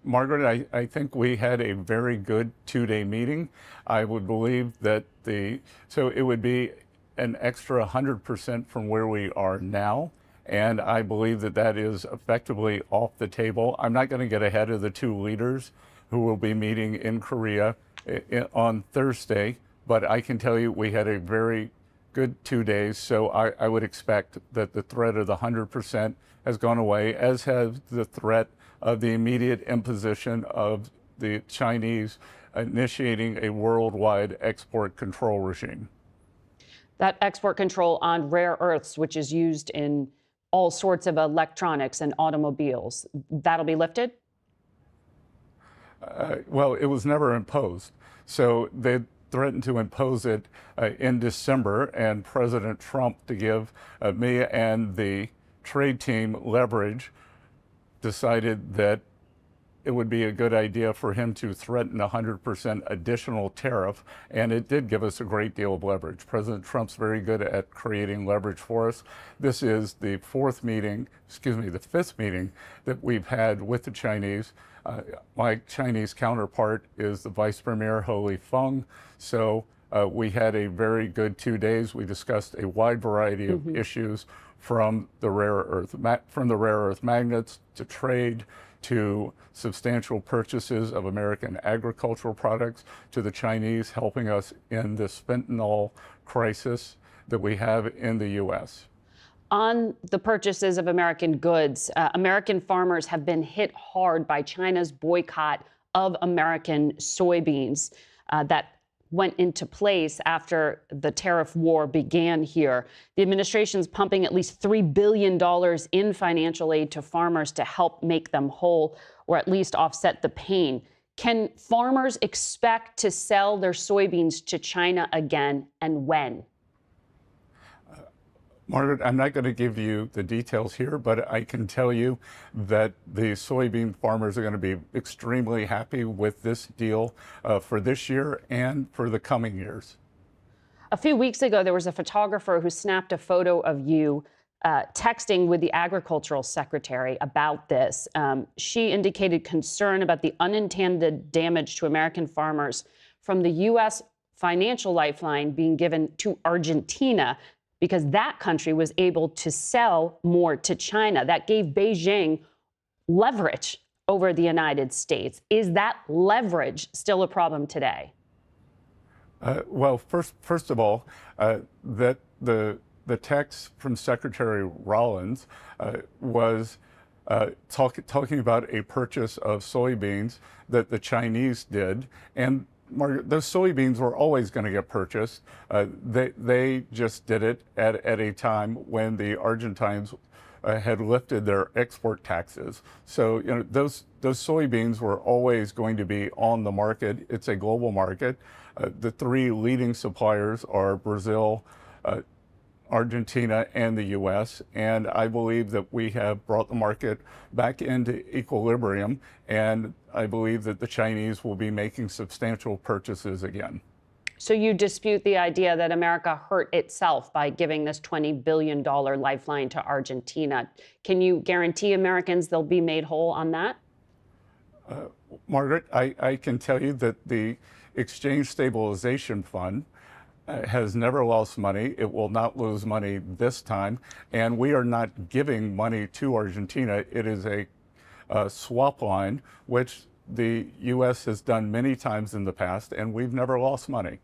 Margaret, I think we had a very good 2-day meeting. I would believe that so it would be an extra 100% from where we are now. And I believe that that is effectively off the table. I'm not going to get ahead of the two leaders who will be meeting in Korea on Thursday, but I can tell you we had a very good 2 days. So I would expect that the threat of the 100% has gone away, as has the threat of the immediate imposition of the Chinese initiating a worldwide export control regime. That export control on rare earths, which is used in all sorts of electronics and automobiles, that'll be lifted? Well, it was never imposed. So they threatened to impose it in December, and President Trump, to give me and the trade team leverage, decided that it would be a good idea for him to threaten 100% additional tariff, and it did give us a great deal of leverage. President Trump's very good at creating leverage for us. This is the fifth meeting that we've had with the Chinese. My Chinese counterpart is the Vice Premier, Ho Feng. So we had a very good 2 days. We discussed a wide variety of issues, from the rare earth magnets to trade, to substantial purchases of American agricultural products, to the Chinese helping us in this fentanyl crisis that we have in the U.S. On the purchases of American goods, American farmers have been hit hard by China's boycott of American soybeans that went into place after the tariff war began here. The administration's pumping at least $3 billion in financial aid to farmers to help make them whole, or at least offset the pain. Can farmers expect to sell their soybeans to China again, and when? Margaret, I'm not going to give you the details here, but I can tell you that the soybean farmers are going to be extremely happy with this deal for this year and for the coming years. A few weeks ago, there was a photographer who snapped a photo of you texting with the agricultural secretary about this. She indicated concern about the unintended damage to American farmers from the U.S. financial lifeline being given to Argentina, because that country was able to sell more to China. That gave Beijing leverage over the United States. Is that leverage still a problem today? Well, first of all, that the text from Secretary Rollins was talking about a purchase of soybeans that the Chinese did, and Margaret, those soybeans were always going to get purchased. They just did it at a time when the Argentines had lifted their export taxes. So, you know, those soybeans were always going to be on the market. It's a global market. The three leading suppliers are Brazil, Argentina, and the U.S. And I believe that we have brought the market back into equilibrium, and I believe that the Chinese will be making substantial purchases again. So you dispute the idea that America hurt itself by giving this $20 billion lifeline to Argentina. Can you guarantee Americans they'll be made whole on that? Margaret, I can tell you that the Exchange Stabilization Fund has never lost money. It will not lose money this time. And we are not giving money to Argentina. It is a swap line, which the U.S. has done many times in the past, and we've never lost money.